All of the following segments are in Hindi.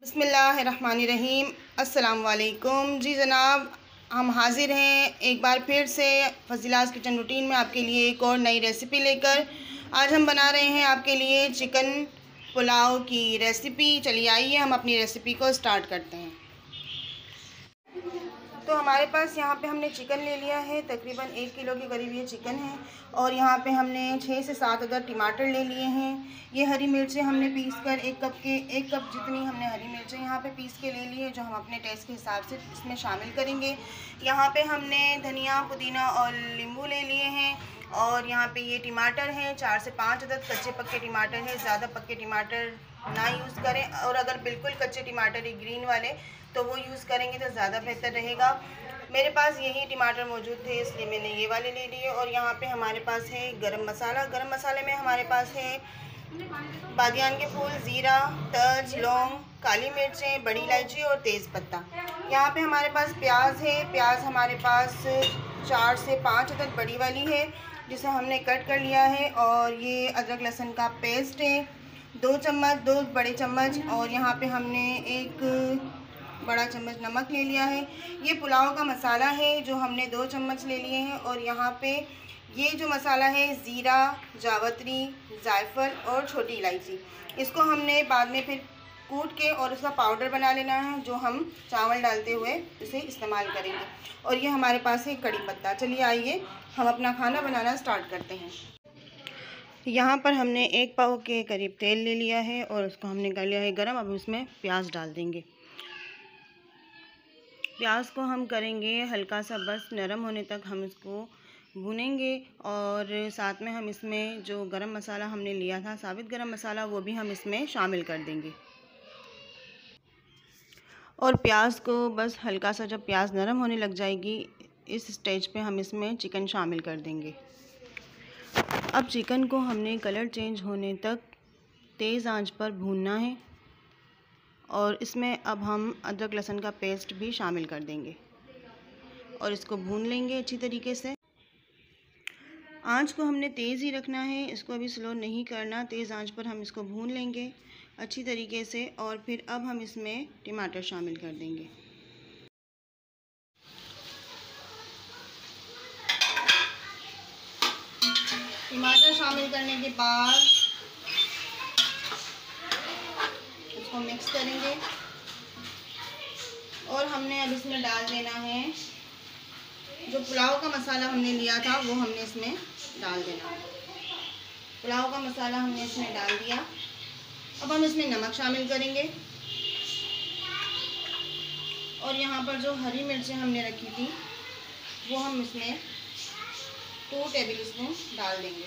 बिस्मिल्लाहिर्रहमानिर्रहीम। अस्सलाम वालेकुम। जी जनाब, हम हाज़िर हैं एक बार फिर से फज़ीला's किचन रूटीन में आपके लिए एक और नई रेसिपी लेकर। आज हम बना रहे हैं आपके लिए चिकन पुलाव की रेसिपी। चलिए आइए हम अपनी रेसिपी को स्टार्ट करते हैं। तो हमारे पास यहाँ पे हमने चिकन ले लिया है, तकरीबन 1 किलो के करीब ये चिकन है। और यहाँ पे हमने 6 से 7 अदर टमाटर ले लिए हैं। ये हरी मिर्चें हमने पीस कर एक कप जितनी हमने हरी मिर्चें यहाँ पे पीस के ले ली है, जो हम अपने टेस्ट के हिसाब से इसमें शामिल करेंगे। यहाँ पे हमने धनिया, पुदीना और नींबू ले लिए हैं। और यहाँ पे ये टमाटर हैं, 4 से 5 अदद कच्चे पक्के टमाटर हैं। ज़्यादा पक्के टमाटर ना यूज़ करें, और अगर बिल्कुल कच्चे टमाटर ग्रीन वाले तो वो यूज़ करेंगे तो ज़्यादा बेहतर रहेगा। मेरे पास यही टमाटर मौजूद थे, इसलिए मैंने ये वाले ले लिए। और यहाँ पे हमारे पास है गरम मसाला। गरम मसाले में हमारे पास है बादियान के फूल, ज़ीरा, तज, लौंग, काली मिर्चें, बड़ी इलायची और तेज़ पत्ता। यहाँ पे हमारे पास प्याज है। प्याज हमारे पास 4 से 5 अदद बड़ी वाली है, जिसे हमने कट कर लिया है। और ये अदरक लहसुन का पेस्ट है, 2 बड़े चम्मच। और यहाँ पे हमने 1 बड़ा चम्मच नमक ले लिया है। ये पुलाव का मसाला है, जो हमने 2 चम्मच ले लिए हैं। और यहाँ पे ये जो मसाला है, ज़ीरा, जावित्री, जायफल और छोटी इलायची, इसको हमने बाद में फिर कूट के और उसका पाउडर बना लेना है, जो हम चावल डालते हुए इसे इस्तेमाल करेंगे। और ये हमारे पास है कड़ी पत्ता। चलिए आइए हम अपना खाना बनाना स्टार्ट करते हैं। यहाँ पर हमने 1 पाव के करीब तेल ले लिया है और उसको हमने कर लिया है गरम। अब उसमें प्याज डाल देंगे। प्याज को हम करेंगे हल्का सा, बस नरम होने तक हम इसको भूनेंगे। और साथ में हम इसमें जो गरम मसाला हमने लिया था, साबित गरम मसाला, वो भी हम इसमें शामिल कर देंगे। और प्याज को बस हल्का सा, जब प्याज नरम होने लग जाएगी, इस स्टेज पे हम इसमें चिकन शामिल कर देंगे। अब चिकन को हमने कलर चेंज होने तक तेज़ आंच पर भूनना है। और इसमें अब हम अदरक लहसुन का पेस्ट भी शामिल कर देंगे और इसको भून लेंगे अच्छी तरीके से। आंच को हमने तेज़ ही रखना है, इसको अभी स्लो नहीं करना। तेज़ आंच पर हम इसको भून लेंगे अच्छी तरीके से। और फिर अब हम इसमें टमाटर शामिल कर देंगे। टमाटर शामिल करने के बाद इसको मिक्स करेंगे। और हमने अब इसमें डाल देना है जो पुलाव का मसाला हमने लिया था, वो हमने इसमें डाल देना है। पुलाव का मसाला हमने इसमें डाल दिया। अब हम इसमें नमक शामिल करेंगे। और यहाँ पर जो हरी मिर्चें हमने रखी थी, वो हम इसमें 2 टेबल स्पून डाल देंगे।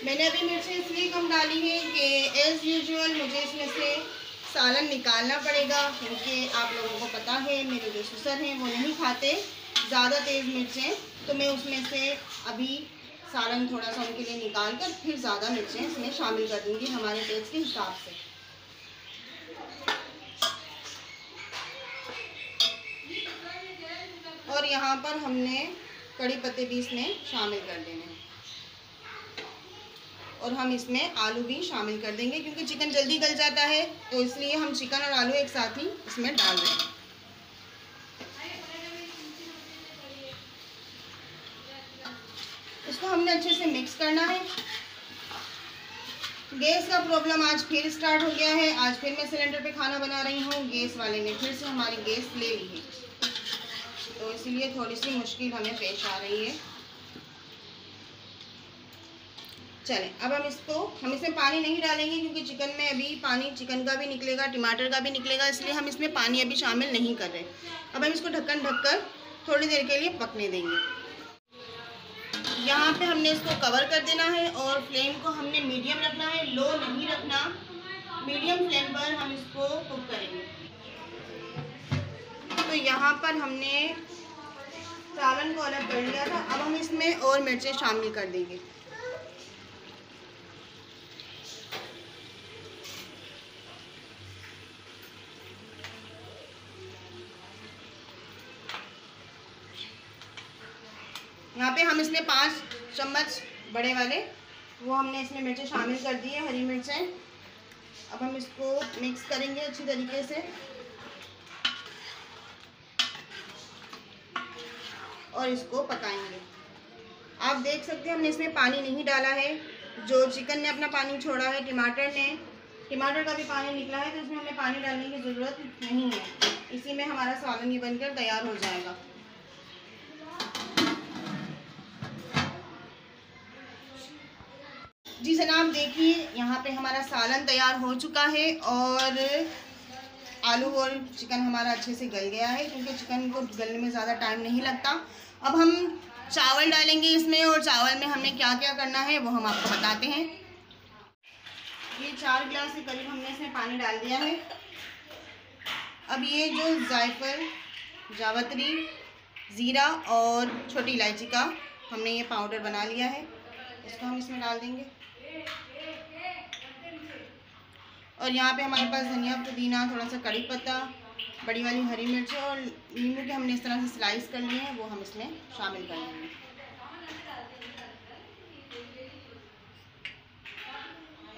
मैंने अभी मिर्चें इसलिए कम डाली है कि एज़ यूजुअल मुझे इसमें से सालन निकालना पड़ेगा, क्योंकि आप लोगों को पता है मेरे जो ससुर हैं वो नहीं खाते ज़्यादा तेज़ मिर्चें। तो मैं उसमें से अभी सालन थोड़ा सा उनके लिए निकाल कर फिर ज़्यादा मिर्चें इसमें शामिल कर दूँगी हमारे टेस्ट के हिसाब से। और यहाँ पर हमने कड़ी पत्ते भी इसमें शामिल कर देने हैं। और हम इसमें आलू भी शामिल कर देंगे, क्योंकि चिकन जल्दी गल जाता है, तो इसलिए हम चिकन और आलू एक साथ ही इसमें डाल रहे हैं। इसको हमने अच्छे से मिक्स करना है। गैस का प्रॉब्लम आज फिर स्टार्ट हो गया है। आज फिर मैं सिलेंडर पे खाना बना रही हूँ। गैस वाले ने फिर से हमारी गैस ले ली है, तो इसीलिए थोड़ी सी मुश्किल हमें पेश आ रही है। चलें, अब हम इसमें पानी नहीं डालेंगे, क्योंकि चिकन में अभी पानी चिकन का भी निकलेगा, टमाटर का भी निकलेगा, इसलिए हम इसमें पानी अभी शामिल नहीं कर रहे। अब हम इसको ढककर थोड़ी देर के लिए पकने देंगे। यहाँ पे हमने इसको कवर कर देना है और फ्लेम को हमने मीडियम रखना है, लो नहीं रखना। मीडियम फ्लेम पर हम इसको कुक करेंगे। तो यहाँ पर हमने सालन को अलग कर लिया था। अब हम इसमें और मिर्चें शामिल कर देंगे। यहाँ पे हम इसमें 5 चम्मच बड़े वाले वो हमने इसमें मिर्चें शामिल कर दी है, हरी मिर्चें। अब हम इसको मिक्स करेंगे अच्छी तरीके से और इसको पकाएंगे। आप देख सकते हैं हमने इसमें पानी नहीं डाला है। जो चिकन ने अपना पानी छोड़ा है, टमाटर का भी पानी निकला है, तो इसमें हमें पानी डालने की ज़रूरत नहीं है। इसी में हमारा सालन ये बनकर तैयार हो जाएगा। जी जनाब, देखिए यहाँ पे हमारा सालन तैयार हो चुका है और आलू और चिकन हमारा अच्छे से गल गया है, क्योंकि चिकन को गलने में ज़्यादा टाइम नहीं लगता। अब हम चावल डालेंगे इसमें, और चावल में हमें क्या क्या करना है वो हम आपको बताते हैं। ये 4 गिलास के करीब हमने इसमें पानी डाल दिया है। अब ये जो जायफल, जावित्री, ज़ीरा और छोटी इलायची का हमने ये पाउडर बना लिया है, इसको हम इसमें डाल देंगे। और यहाँ पे हमारे पास धनिया, पुदीना, थोड़ा सा कड़ी पत्ता, बड़ी वाली हरी मिर्च और नींबू के हमने इस तरह से स्लाइस कर लिए हैं, वो हम इसमें शामिल कर लेंगे।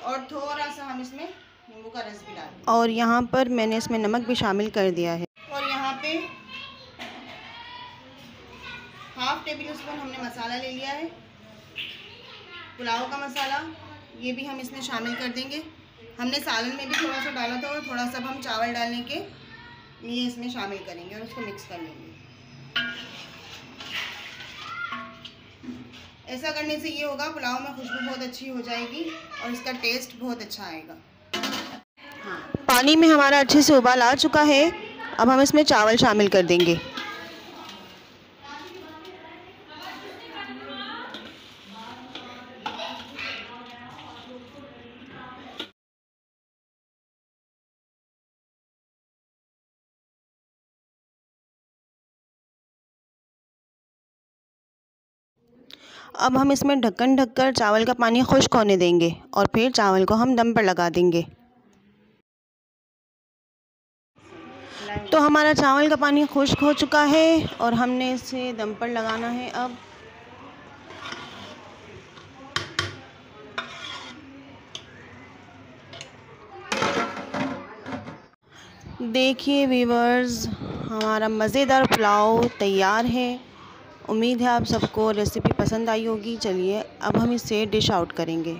और थोड़ा सा हम इसमें नींबू का रस भी डालेंगे। और यहाँ पर मैंने इसमें नमक भी शामिल कर दिया है। और यहाँ पे ½ टेबल स्पून हमने मसाला ले लिया है, पुलाव का मसाला, ये भी हम इसमें शामिल कर देंगे। हमने सालन में भी थोड़ा सा डाला था और थोड़ा सा हम चावल डालने के लिए इसमें शामिल करेंगे और उसको मिक्स कर लेंगे। ऐसा करने से ये होगा, पुलाव में खुशबू बहुत अच्छी हो जाएगी और इसका टेस्ट बहुत अच्छा आएगा। हाँ, पानी में हमारा अच्छे से उबाल आ चुका है। अब हम इसमें चावल शामिल कर देंगे। अब हम इसमें ढक्कन ढककर चावल का पानी खुश्क होने देंगे और फिर चावल को हम दम पर लगा देंगे। तो हमारा चावल का पानी खुश्क हो चुका है और हमने इसे दम पर लगाना है। अब देखिए व्यूअर्स, हमारा मज़ेदार पुलाव तैयार है। उम्मीद है आप सबको रेसिपी पसंद आई होगी। चलिए अब हम इसे डिश आउट करेंगे।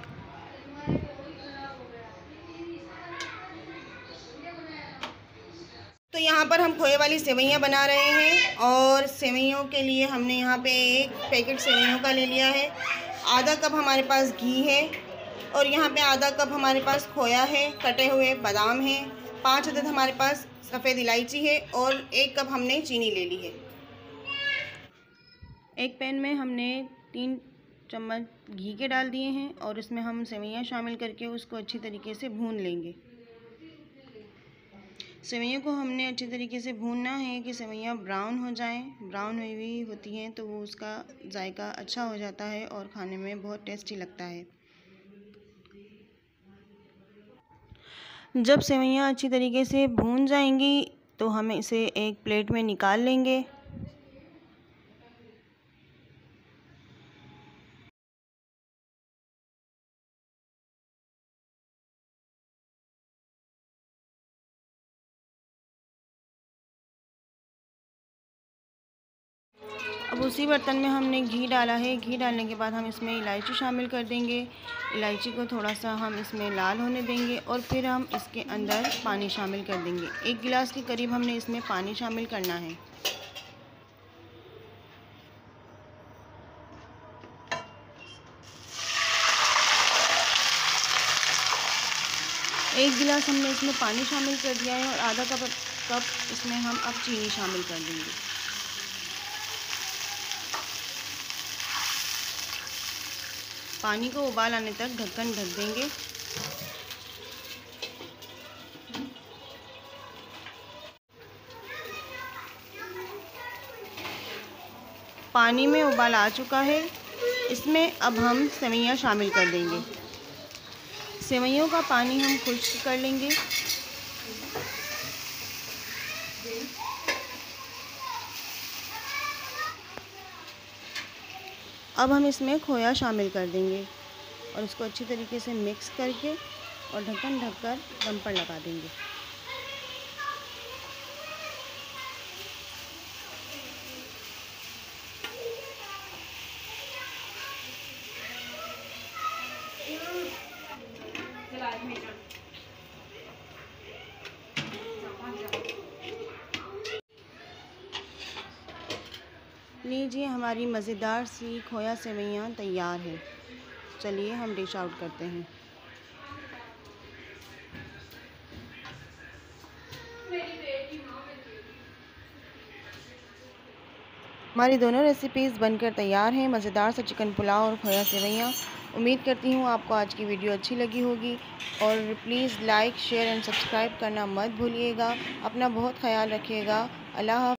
तो यहाँ पर हम खोए वाली सेवइयाँ बना रहे हैं और सेवइयों के लिए हमने यहाँ पे 1 पैकेट सेवइयों का ले लिया है। आधा कप हमारे पास घी है और यहाँ पे आधा कप हमारे पास खोया है, कटे हुए बादाम हैं, 5 अदद हमारे पास सफ़ेद इलायची है और 1 कप हमने चीनी ले ली है। एक पैन में हमने 3 चम्मच घी के डाल दिए हैं और इसमें हम सेवइयाँ शामिल करके उसको अच्छी तरीके से भून लेंगे। सेवइयों को हमने अच्छी तरीके से भूनना है कि सेवइयाँ ब्राउन हो जाएं। ब्राउन हुई होती हैं तो वो उसका जायका अच्छा हो जाता है और खाने में बहुत टेस्टी लगता है। जब सेवइयाँ अच्छी तरीके से भून जाएंगी तो हम इसे एक प्लेट में निकाल लेंगे। अब उसी बर्तन में हमने घी डाला है। घी डालने के बाद हम इसमें इलायची शामिल कर देंगे। इलायची को थोड़ा सा हम इसमें लाल होने देंगे और फिर हम इसके अंदर पानी शामिल कर देंगे। 1 गिलास के करीब हमने इसमें पानी शामिल करना है। एक गिलास हमने इसमें पानी शामिल कर दिया है और आधा कप इसमें हम अब चीनी शामिल कर देंगे। पानी को उबाल आने तक ढक्कन ढक देंगे। पानी में उबाल आ चुका है। इसमें अब हम सेवइयाँ शामिल कर देंगे। सेवइयों का पानी हम खुश्क कर लेंगे। अब हम इसमें खोया शामिल कर देंगे। और उसको अच्छी तरीके से मिक्स करके और ढक्कन ढककर दम पर लगा देंगे। लीजिए, हमारी मज़ेदार सी खोया सेवइयाँ तैयार हैं। चलिए हम डिश आउट करते हैं। हमारी दोनों रेसिपीज़ बनकर तैयार हैं, मज़ेदार सा चिकन पुलाव और खोया सेवइयाँ। उम्मीद करती हूँ आपको आज की वीडियो अच्छी लगी होगी और please like, share and subscribe करना मत भूलिएगा। अपना बहुत ख्याल रखिएगा। अल्लाह हाफ़िज़।